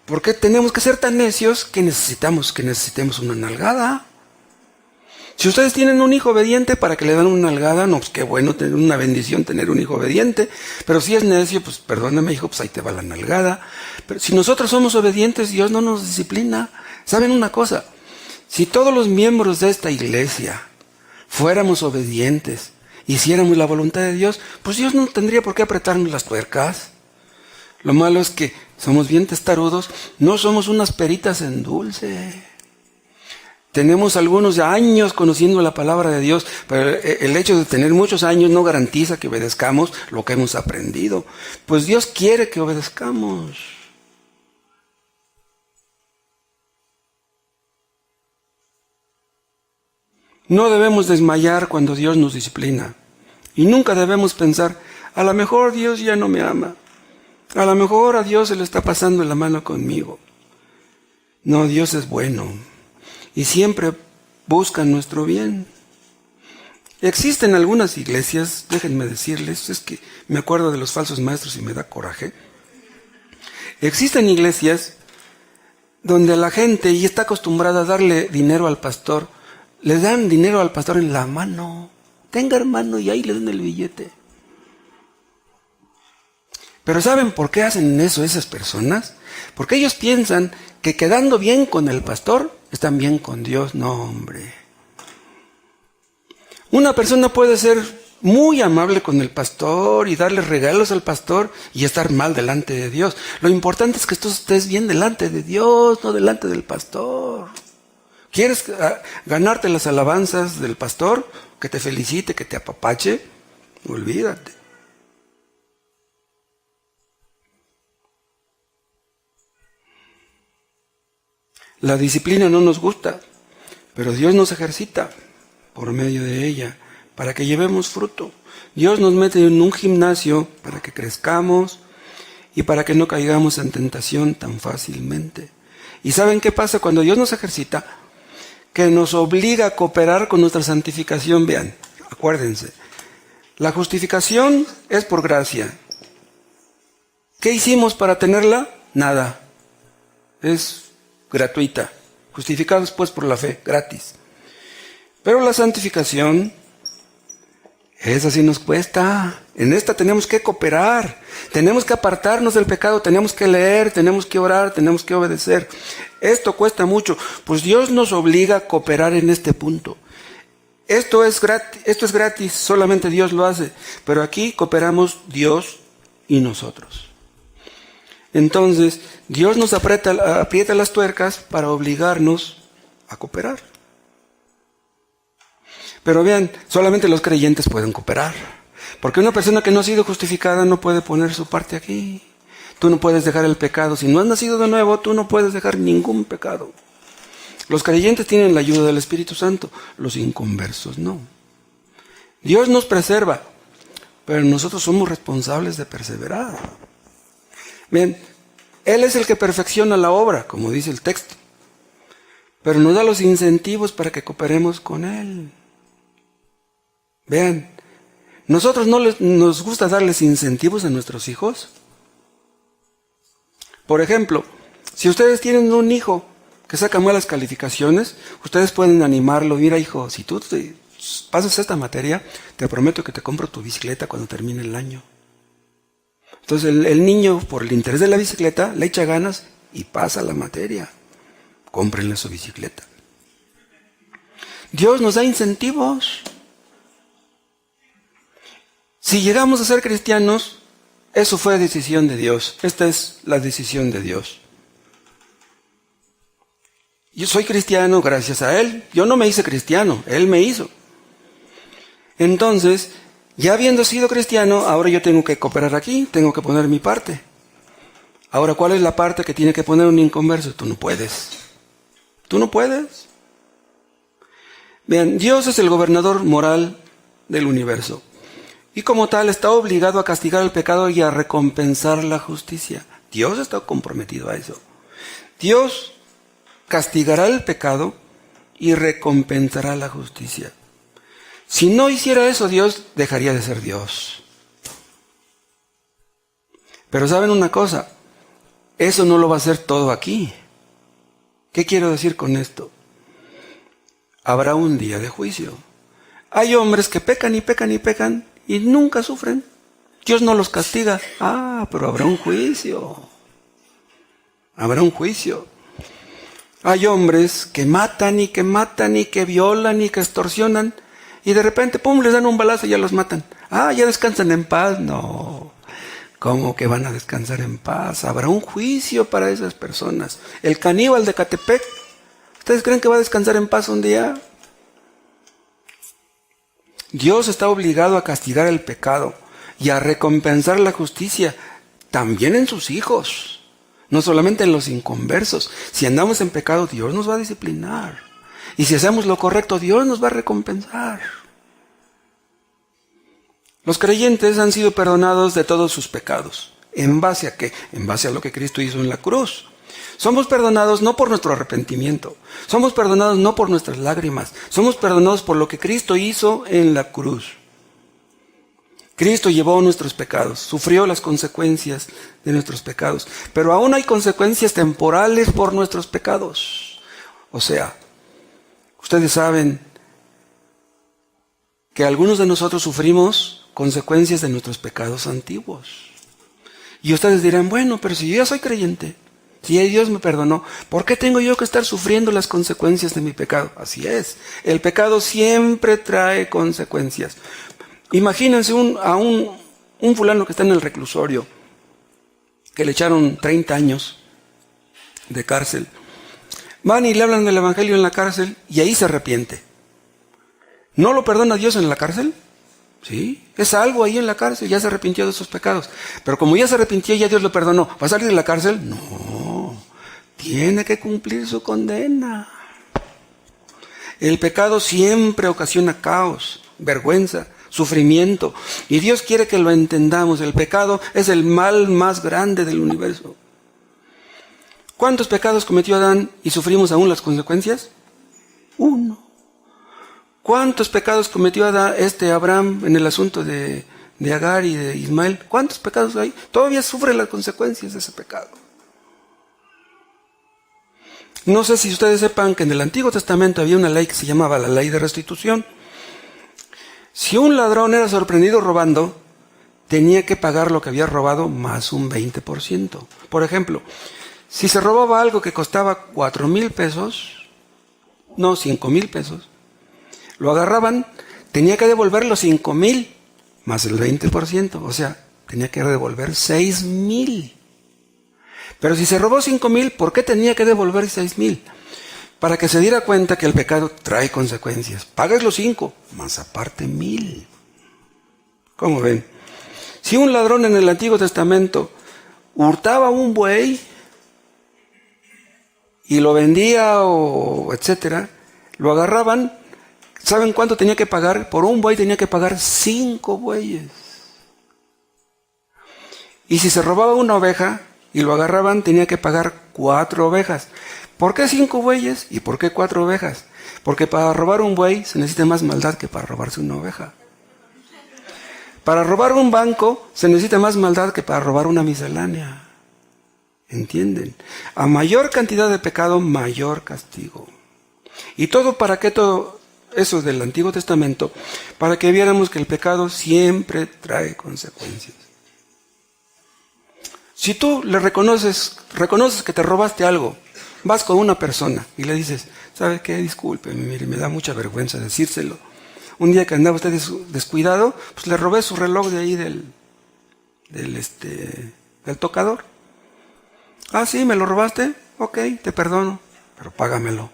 ¿Por qué tenemos que ser tan necios que necesitemos una nalgada? Si ustedes tienen un hijo obediente para que le dan una nalgada, no, pues qué bueno, tener una bendición tener un hijo obediente. Pero si es necio, pues perdóname hijo, pues ahí te va la nalgada. Pero si nosotros somos obedientes, Dios no nos disciplina. ¿Saben una cosa? Si todos los miembros de esta iglesia fuéramos obedientes, hiciéramos la voluntad de Dios, pues Dios no tendría por qué apretarnos las tuercas. Lo malo es que somos bien testarudos, no somos unas peritas en dulce. Tenemos algunos años conociendo la palabra de Dios, pero el hecho de tener muchos años no garantiza que obedezcamos lo que hemos aprendido. Pues Dios quiere que obedezcamos. No debemos desmayar cuando Dios nos disciplina. Y nunca debemos pensar, a lo mejor Dios ya no me ama. A lo mejor a Dios se le está pasando la mano conmigo. No, Dios es bueno. Y siempre busca nuestro bien. Existen algunas iglesias, déjenme decirles, es que me acuerdo de los falsos maestros y me da coraje. Existen iglesias donde la gente ya está acostumbrada a darle dinero al pastor. Le dan dinero al pastor en la mano. Tenga hermano, y ahí le dan el billete. Pero ¿saben por qué hacen eso esas personas? Porque ellos piensan que quedando bien con el pastor, están bien con Dios. No, hombre. Una persona puede ser muy amable con el pastor y darle regalos al pastor y estar mal delante de Dios. Lo importante es que tú estés bien delante de Dios, no delante del pastor. ¿Quieres ganarte las alabanzas del pastor? Que te felicite, que te apapache. Olvídate. La disciplina no nos gusta, pero Dios nos ejercita por medio de ella para que llevemos fruto. Dios nos mete en un gimnasio para que crezcamos y para que no caigamos en tentación tan fácilmente. ¿Y saben qué pasa cuando Dios nos ejercita? Que nos obliga a cooperar con nuestra santificación. Vean, acuérdense, la justificación es por gracia. ¿Qué hicimos para tenerla? Nada. Es gratuita. Justificados pues por la fe, gratis. Pero la santificación, esa sí nos cuesta. En esta tenemos que cooperar. Tenemos que apartarnos del pecado. Tenemos que leer, tenemos que orar, tenemos que obedecer. Esto cuesta mucho. Pues Dios nos obliga a cooperar en este punto. Esto es gratis, solamente Dios lo hace. Pero aquí cooperamos Dios y nosotros. Entonces, Dios nos aprieta las tuercas para obligarnos a cooperar. Pero vean, solamente los creyentes pueden cooperar. Porque una persona que no ha sido justificada no puede poner su parte aquí. Tú no puedes dejar el pecado. Si no has nacido de nuevo, tú no puedes dejar ningún pecado. Los creyentes tienen la ayuda del Espíritu Santo. Los inconversos no. Dios nos preserva, pero nosotros somos responsables de perseverar. Bien, Él es el que perfecciona la obra, como dice el texto, pero nos da los incentivos para que cooperemos con Él. Vean, nosotros no nos gusta darles incentivos a nuestros hijos. Por ejemplo, si ustedes tienen un hijo que saca malas calificaciones, ustedes pueden animarlo. Mira, hijo, si tú pasas esta materia, te prometo que te compro tu bicicleta cuando termine el año. Entonces el niño, por el interés de la bicicleta, le echa ganas y pasa la materia. Cómprenle su bicicleta. Dios nos da incentivos. Si llegamos a ser cristianos, eso fue decisión de Dios. Esta es la decisión de Dios. Yo soy cristiano gracias a Él. Yo no me hice cristiano, Él me hizo. Entonces, ya habiendo sido cristiano, ahora yo tengo que cooperar aquí, tengo que poner mi parte. Ahora, ¿cuál es la parte que tiene que poner un inconverso? Tú no puedes. Tú no puedes. Vean, Dios es el gobernador moral del universo. Y como tal está obligado a castigar el pecado y a recompensar la justicia. Dios está comprometido a eso. Dios castigará el pecado y recompensará la justicia. Si no hiciera eso, Dios dejaría de ser Dios. Pero ¿saben una cosa? Eso no lo va a hacer todo aquí. ¿Qué quiero decir con esto? Habrá un día de juicio. Hay hombres que pecan y pecan y pecan y nunca sufren. Dios no los castiga. Pero habrá un juicio. Habrá un juicio. Hay hombres que matan y que matan y que violan y que extorsionan y de repente, ¡pum!, les dan un balazo y ya los matan. Ya descansan en paz. No. ¿Cómo que van a descansar en paz? Habrá un juicio para esas personas. El caníbal de Catepec, ¿ustedes creen que va a descansar en paz un día? Dios está obligado a castigar el pecado y a recompensar la justicia, también en sus hijos, no solamente en los inconversos. Si andamos en pecado, Dios nos va a disciplinar. Y si hacemos lo correcto, Dios nos va a recompensar. Los creyentes han sido perdonados de todos sus pecados. ¿En base a qué? En base a lo que Cristo hizo en la cruz. Somos perdonados no por nuestro arrepentimiento. Somos perdonados no por nuestras lágrimas. Somos perdonados por lo que Cristo hizo en la cruz. Cristo llevó nuestros pecados, sufrió las consecuencias de nuestros pecados. Pero aún hay consecuencias temporales por nuestros pecados. O sea, ustedes saben que algunos de nosotros sufrimos consecuencias de nuestros pecados antiguos. Y ustedes dirán, bueno, pero si yo ya soy creyente, si ya Dios me perdonó, ¿por qué tengo yo que estar sufriendo las consecuencias de mi pecado? Así es, el pecado siempre trae consecuencias. Imagínense a un fulano que está en el reclusorio, que le echaron 30 años de cárcel. Van y le hablan del evangelio en la cárcel y ahí se arrepiente. ¿No lo perdona Dios en la cárcel? Sí, es salvo ahí en la cárcel, ya se arrepintió de sus pecados. Pero como ya se arrepintió, ya Dios lo perdonó. ¿Va a salir de la cárcel? No, tiene que cumplir su condena. El pecado siempre ocasiona caos, vergüenza, sufrimiento. Y Dios quiere que lo entendamos. El pecado es el mal más grande del universo. ¿Cuántos pecados cometió Adán y sufrimos aún las consecuencias? 1. ¿Cuántos pecados cometió Abraham en el asunto de Agar y de Ismael? ¿Cuántos pecados hay? Todavía sufre las consecuencias de ese pecado. No sé si ustedes sepan que en el Antiguo Testamento había una ley que se llamaba la ley de restitución. Si un ladrón era sorprendido robando, tenía que pagar lo que había robado más un 20%. Por ejemplo, si se robaba algo que costaba 4,000 pesos, no, 5,000 pesos, lo agarraban, tenía que devolver los 5,000 más el 20%, o sea, tenía que devolver 6,000. Pero si se robó 5,000, ¿por qué tenía que devolver 6,000? Para que se diera cuenta que el pecado trae consecuencias. Pagas los 5, más aparte 1,000. ¿Cómo ven? Si un ladrón en el Antiguo Testamento hurtaba un buey y lo vendía o etcétera, lo agarraban, ¿saben cuánto tenía que pagar? Por un buey tenía que pagar 5 bueyes. Y si se robaba una oveja, y lo agarraban, tenía que pagar 4 ovejas. ¿Por qué 5 bueyes y por qué 4 ovejas? Porque para robar un buey se necesita más maldad que para robarse una oveja. Para robar un banco se necesita más maldad que para robar una miscelánea. ¿Entienden? A mayor cantidad de pecado, mayor castigo. ¿Y todo para qué? Todo eso del Antiguo Testamento, para que viéramos que el pecado siempre trae consecuencias. Si tú le reconoces que te robaste algo, vas con una persona y le dices, ¿sabe qué? Discúlpeme, mire, me da mucha vergüenza decírselo. Un día que andaba usted descuidado, pues le robé su reloj de ahí del tocador. Ah, sí, ¿me lo robaste? Ok, te perdono, pero págamelo.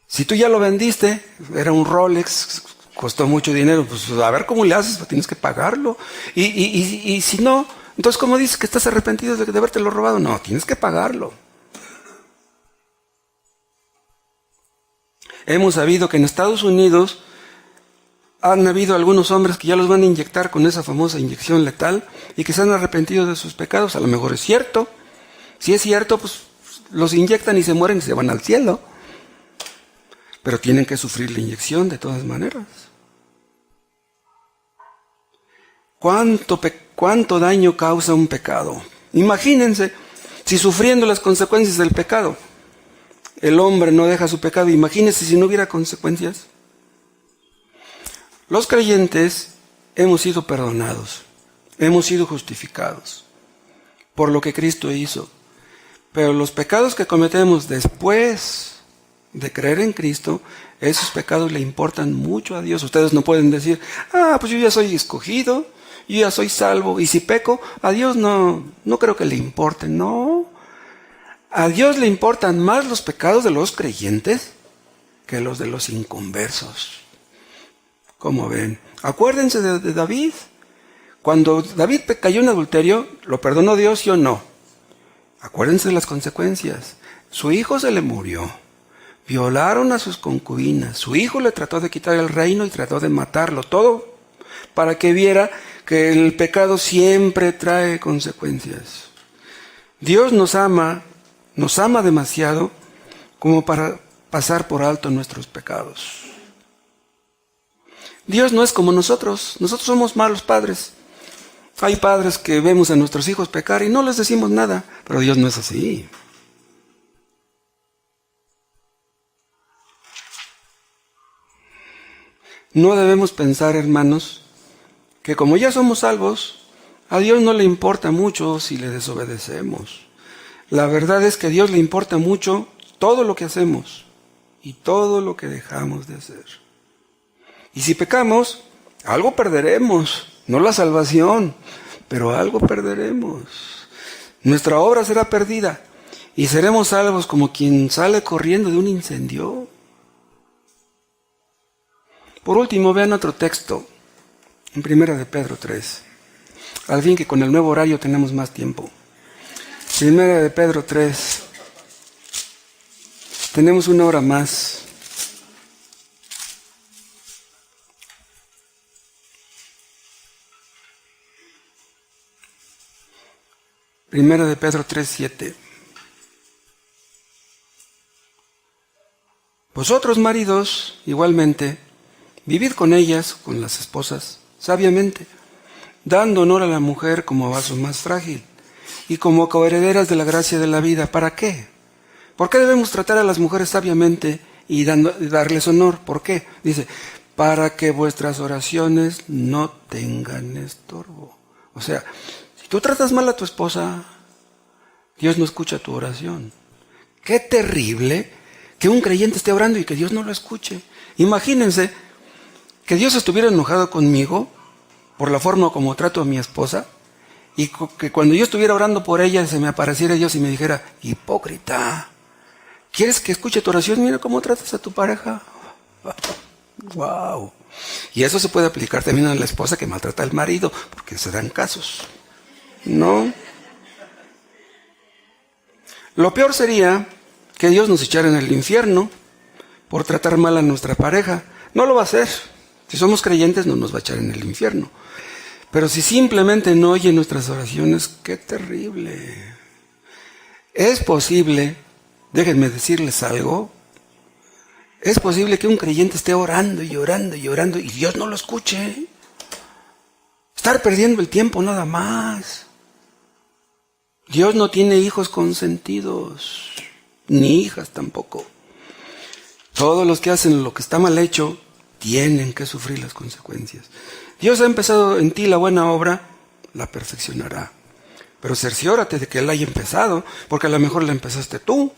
Si tú ya lo vendiste, era un Rolex, costó mucho dinero, pues a ver cómo le haces, pues tienes que pagarlo. Y si no, entonces ¿cómo dices que estás arrepentido de habértelo robado? No, tienes que pagarlo. Hemos sabido que en Estados Unidos han habido algunos hombres que ya los van a inyectar con esa famosa inyección letal y que se han arrepentido de sus pecados. A lo mejor es cierto. Si es cierto, pues los inyectan y se mueren y se van al cielo. Pero tienen que sufrir la inyección de todas maneras. ¿Cuánto daño causa un pecado? Imagínense, si sufriendo las consecuencias del pecado, el hombre no deja su pecado, imagínense si no hubiera consecuencias. Los creyentes hemos sido perdonados, hemos sido justificados por lo que Cristo hizo. Pero los pecados que cometemos después de creer en Cristo, esos pecados le importan mucho a Dios. Ustedes no pueden decir, pues yo ya soy escogido, yo ya soy salvo, y si peco, a Dios no creo que le importe. No, a Dios le importan más los pecados de los creyentes que los de los inconversos. ¿Cómo ven? Acuérdense de David. Cuando David cayó en adulterio, ¿lo perdonó Dios, sí o no? Acuérdense de las consecuencias. Su hijo se le murió. Violaron a sus concubinas. Su hijo le trató de quitar el reino y trató de matarlo. Todo para que viera que el pecado siempre trae consecuencias. Dios nos ama demasiado como para pasar por alto nuestros pecados. Dios no es como nosotros. Nosotros somos malos padres. Hay padres que vemos a nuestros hijos pecar y no les decimos nada, pero Dios no es así. No debemos pensar, hermanos, que como ya somos salvos, a Dios no le importa mucho si le desobedecemos. La verdad es que a Dios le importa mucho todo lo que hacemos y todo lo que dejamos de hacer. Y si pecamos, algo perderemos, no la salvación, pero algo perderemos. Nuestra obra será perdida y seremos salvos como quien sale corriendo de un incendio. Por último, vean otro texto, en 1 de Pedro 3. Al fin que con el nuevo horario tenemos más tiempo. 1 de Pedro 3. Tenemos una hora más. Primera de Pedro 3:7. Vosotros, maridos, igualmente, vivid con ellas, con las esposas, sabiamente, dando honor a la mujer como vaso más frágil y como coherederas de la gracia de la vida. ¿Para qué? ¿Por qué debemos tratar a las mujeres sabiamente y darles honor? ¿Por qué? Dice, para que vuestras oraciones no tengan estorbo. O sea, si tú tratas mal a tu esposa, Dios no escucha tu oración. Qué terrible que un creyente esté orando y que Dios no lo escuche. Imagínense que Dios estuviera enojado conmigo por la forma como trato a mi esposa y que cuando yo estuviera orando por ella se me apareciera Dios y me dijera, hipócrita, ¿quieres que escuche tu oración? Mira cómo tratas a tu pareja. Wow. Y eso se puede aplicar también a la esposa que maltrata al marido, porque se dan casos. ¿No? Lo peor sería que Dios nos echara en el infierno por tratar mal a nuestra pareja. No lo va a hacer. Si somos creyentes no nos va a echar en el infierno. Pero si simplemente no oye nuestras oraciones, ¡qué terrible! Es posible, déjenme decirles algo, es posible que un creyente esté orando y orando y orando y Dios no lo escuche. Estar perdiendo el tiempo nada más. Dios no tiene hijos consentidos, ni hijas tampoco. Todos los que hacen lo que está mal hecho tienen que sufrir las consecuencias. Dios ha empezado en ti la buena obra, la perfeccionará. Pero cerciórate de que Él haya empezado, porque a lo mejor la empezaste tú.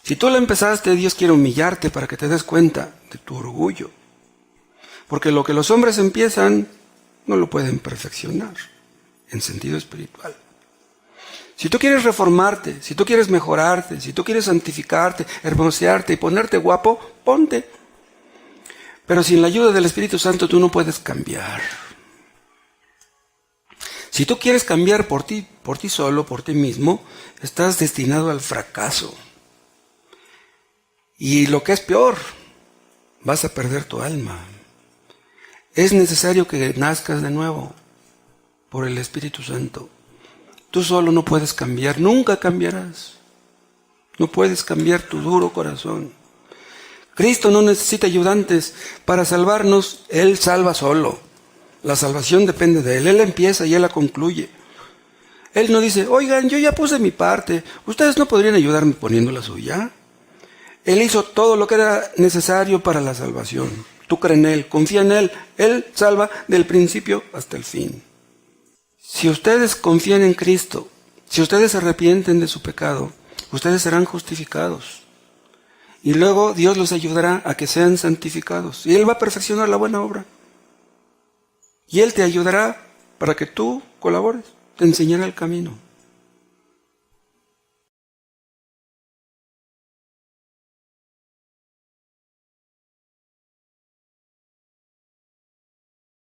Si tú la empezaste, Dios quiere humillarte para que te des cuenta de tu orgullo. Porque lo que los hombres empiezan, no lo pueden perfeccionar en sentido espiritual. Si tú quieres reformarte, si tú quieres mejorarte, si tú quieres santificarte, hermosearte y ponerte guapo, ponte. Pero sin la ayuda del Espíritu Santo tú no puedes cambiar. Si tú quieres cambiar por ti solo, por ti mismo, estás destinado al fracaso. Y lo que es peor, vas a perder tu alma. Es necesario que nazcas de nuevo por el Espíritu Santo. Tú solo no puedes cambiar, nunca cambiarás. No puedes cambiar tu duro corazón. Cristo no necesita ayudantes para salvarnos, Él salva solo. La salvación depende de Él, Él empieza y Él la concluye. Él no dice, oigan, yo ya puse mi parte, ¿ustedes no podrían ayudarme poniendo la suya? Él hizo todo lo que era necesario para la salvación. Tú crees en Él, confía en Él, Él salva del principio hasta el fin. Si ustedes confían en Cristo, si ustedes se arrepienten de su pecado, ustedes serán justificados. Y luego Dios los ayudará a que sean santificados. Y Él va a perfeccionar la buena obra. Y Él te ayudará para que tú colabores, te enseñará el camino.